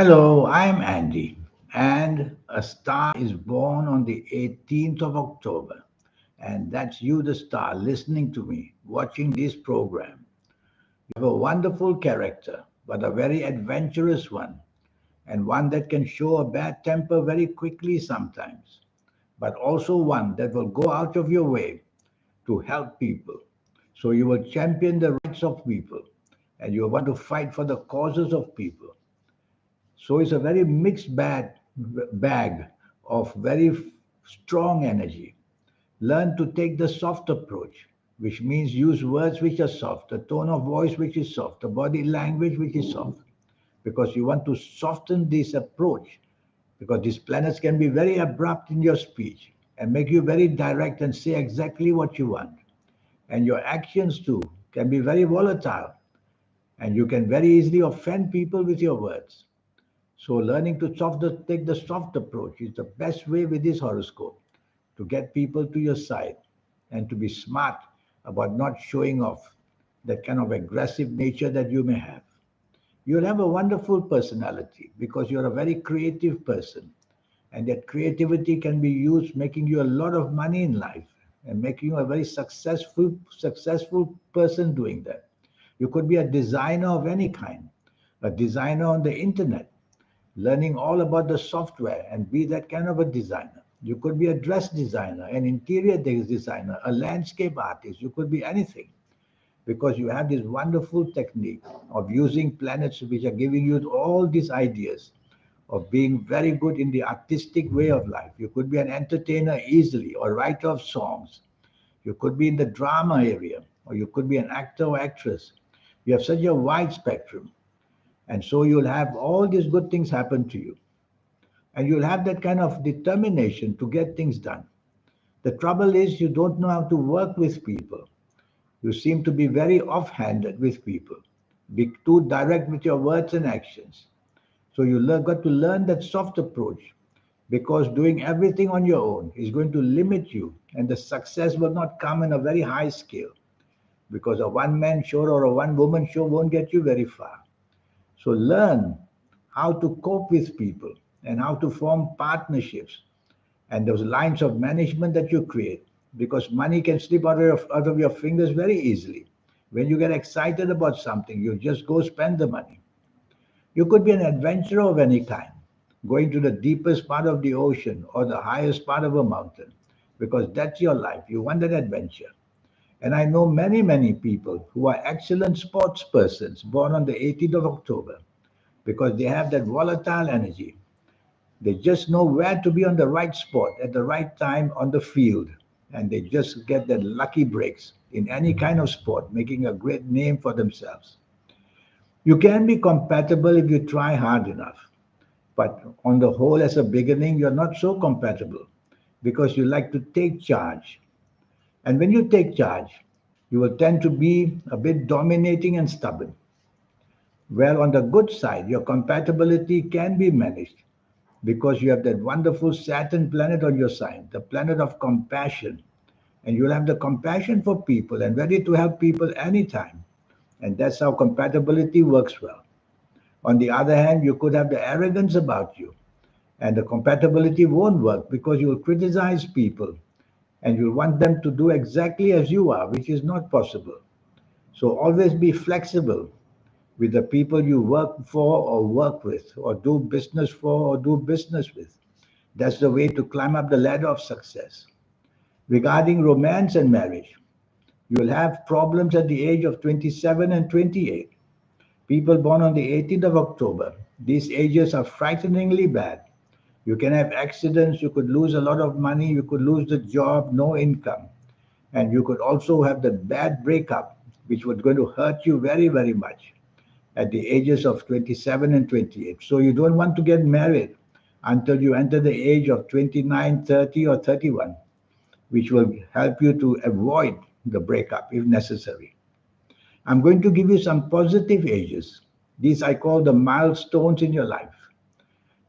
Hello, I'm Andy, and a star is born on the 18th of October. And that's you, the star, listening to me, watching this program. You have a wonderful character, but a very adventurous one, and one that can show a bad temper very quickly sometimes, but also one that will go out of your way to help people. So you will champion the rights of people, and you want to fight for the causes of people. So it's a very mixed bag of very strong energy. Learn to take the soft approach, which means use words which are soft, the tone of voice which is soft, the body language which is soft, because you want to soften this approach, because these planets can be very abrupt in your speech and make you very direct and say exactly what you want. And your actions too can be very volatile, and you can very easily offend people with your words. So learning to take the soft approach is the best way with this horoscope to get people to your side and to be smart about not showing off that kind of aggressive nature that you may have. You'll have a wonderful personality because you're a very creative person, and that creativity can be used making you a lot of money in life and making you a very successful person doing that. You could be a designer of any kind, a designer on the internet, learning all about the software and be that kind of a designer. You could be a dress designer, an interior designer, a landscape artist. You could be anything because you have this wonderful technique of using planets which are giving you all these ideas of being very good in the artistic way of life. You could be an entertainer easily or writer of songs. You could be in the drama area or you could be an actor or actress. You have such a wide spectrum. And so you'll have all these good things happen to you. And you'll have that kind of determination to get things done. The trouble is, you don't know how to work with people. You seem to be very offhanded with people, be too direct with your words and actions. So got to learn that soft approach because doing everything on your own is going to limit you, and the success will not come in a very high scale because a one man show or a one woman show won't get you very far. So learn how to cope with people and how to form partnerships and those lines of management that you create because money can slip out of your fingers very easily. When you get excited about something, you just go spend the money. You could be an adventurer of any kind, going to the deepest part of the ocean or the highest part of a mountain because that's your life. You want that adventure. And I know many, many people who are excellent sports persons born on the 18th of October because they have that volatile energy. They just know where to be on the right spot at the right time on the field. And they just get that lucky breaks in any kind of sport, making a great name for themselves. You can be compatible if you try hard enough. But on the whole, as a beginning, you're not so compatible because you like to take charge. And when you take charge, you will tend to be a bit dominating and stubborn. Well, on the good side, your compatibility can be managed because you have that wonderful Saturn planet on your side, the planet of compassion. And you'll have the compassion for people and ready to help people anytime. And that's how compatibility works well. On the other hand, you could have the arrogance about you, and the compatibility won't work because you will criticize people and you want them to do exactly as you are, which is not possible. So always be flexible with the people you work for or work with, or do business for or do business with. That's the way to climb up the ladder of success. Regarding romance and marriage, you'll have problems at the age of 27 and 28. People born on the 18th of October, these ages are frighteningly bad. You can have accidents, you could lose a lot of money, you could lose the job, no income. And you could also have the bad breakup, which was going to hurt you very, very much at the ages of 27 and 28. So you don't want to get married until you enter the age of 29, 30, or 31, which will help you to avoid the breakup if necessary. I'm going to give you some positive ages. These I call the milestones in your life.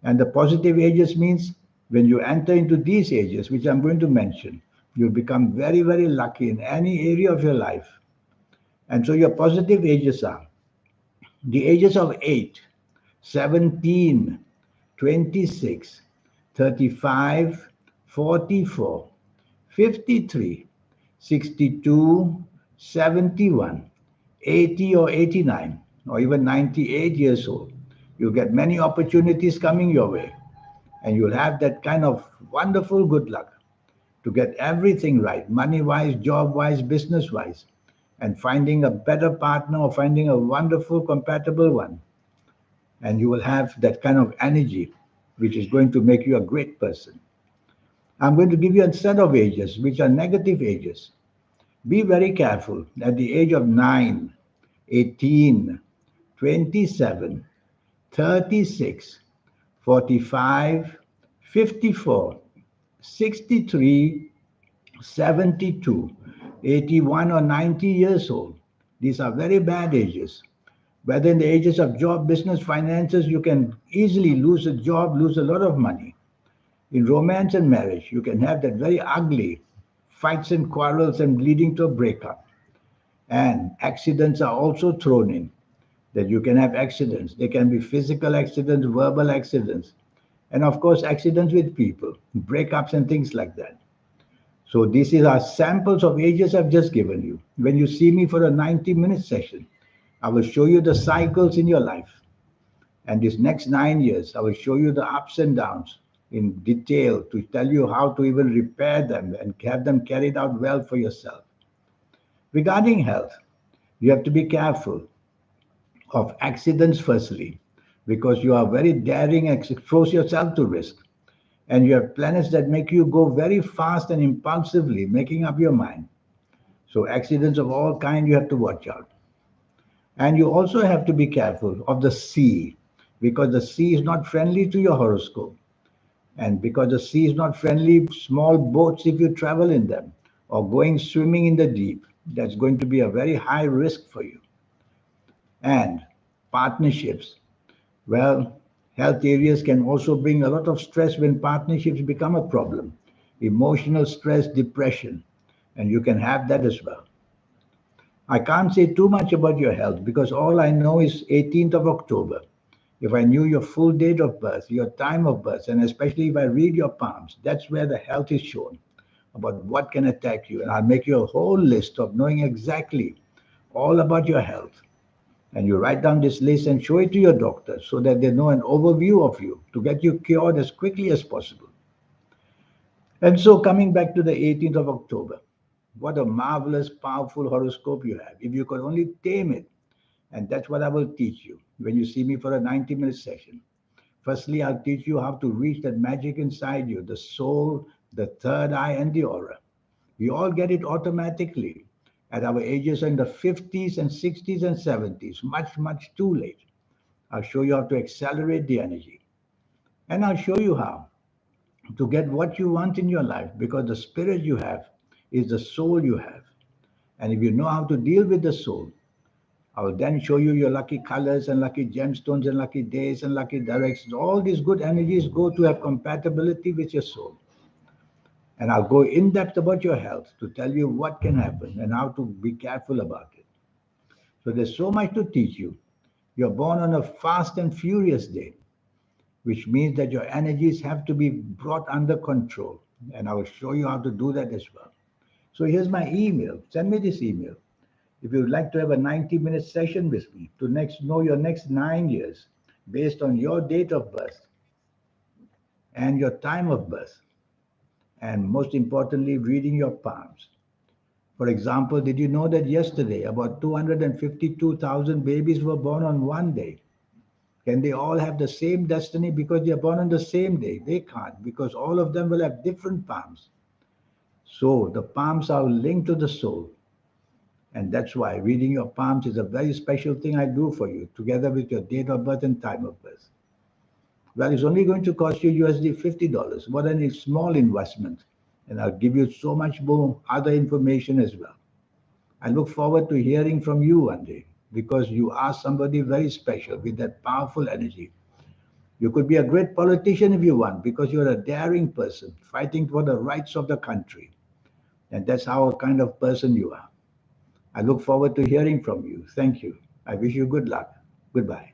And the positive ages means when you enter into these ages, which I'm going to mention, you'll become very, very lucky in any area of your life. And so your positive ages are the ages of 8. 17, 26, 35, 44, 53, 62, 71, 80 or 89, or even 98 years old. You get many opportunities coming your way, and you'll have that kind of wonderful good luck to get everything right, money wise, job wise, business wise, and finding a better partner or finding a wonderful, compatible one. And you will have that kind of energy, which is going to make you a great person. I'm going to give you a set of ages, which are negative ages. Be very careful at the age of 9, 18, 27, 36, 45, 54, 63, 72, 81, or 90 years old. These are very bad ages. Whether in the ages of job, business, finances, you can easily lose a job, lose a lot of money. In romance and marriage, you can have that very ugly fights and quarrels and leading to a breakup. And accidents are also thrown in, that you can have accidents. They can be physical accidents, verbal accidents, and of course, accidents with people, breakups and things like that. So these are samples of ages I've just given you. When you see me for a 90-minute session, I will show you the cycles in your life. And these next 9 years, I will show you the ups and downs in detail to tell you how to even repair them and have them carried out well for yourself. Regarding health, you have to be careful of accidents firstly, because you are very daring and expose yourself to risk. And you have planets that make you go very fast and impulsively, making up your mind. So accidents of all kind you have to watch out. And you also have to be careful of the sea, because the sea is not friendly to your horoscope. And because the sea is not friendly, small boats, if you travel in them, or going swimming in the deep, that's going to be a very high risk for you. And partnerships. Well, health areas can also bring a lot of stress when partnerships become a problem. Emotional stress, depression, and you can have that as well. I can't say too much about your health because all I know is 18th of October. If I knew your full date of birth, your time of birth, and especially if I read your palms, that's where the health is shown about what can attack you. And I'll make you a whole list of knowing exactly all about your health. And you write down this list and show it to your doctor so that they know an overview of you to get you cured as quickly as possible. And so, coming back to the 18th of October, what a marvelous, powerful horoscope you have. If you could only tame it, and that's what I will teach you when you see me for a 90-minute session. Firstly, I'll teach you how to reach that magic inside you, the soul, the third eye, and the aura. We all get it automatically at our ages in the 50s and 60s and 70s, much, much too late. I'll show you how to accelerate the energy. And I'll show you how to get what you want in your life because the spirit you have is the soul you have. And if you know how to deal with the soul, I will then show you your lucky colors and lucky gemstones and lucky days and lucky directions. All these good energies go to have compatibility with your soul. And I'll go in depth about your health to tell you what can happen and how to be careful about it. So there's so much to teach you. You're born on a fast and furious day, which means that your energies have to be brought under control. And I will show you how to do that as well. So here's my email. Send me this email. If you would like to have a 90-minute session with me to next know your next 9 years based on your date of birth and your time of birth, and most importantly, reading your palms. For example, did you know that yesterday about 252,000 babies were born on one day? Can they all have the same destiny because they are born on the same day? They can't because all of them will have different palms. So the palms are linked to the soul. And that's why reading your palms is a very special thing I do for you, together with your date of birth and time of birth. Well, it's only going to cost you USD $50. What a small investment. And I'll give you so much more other information as well. I look forward to hearing from you one day because you are somebody very special with that powerful energy. You could be a great politician if you want because you're a daring person fighting for the rights of the country. And that's how kind of person you are. I look forward to hearing from you. Thank you. I wish you good luck. Goodbye.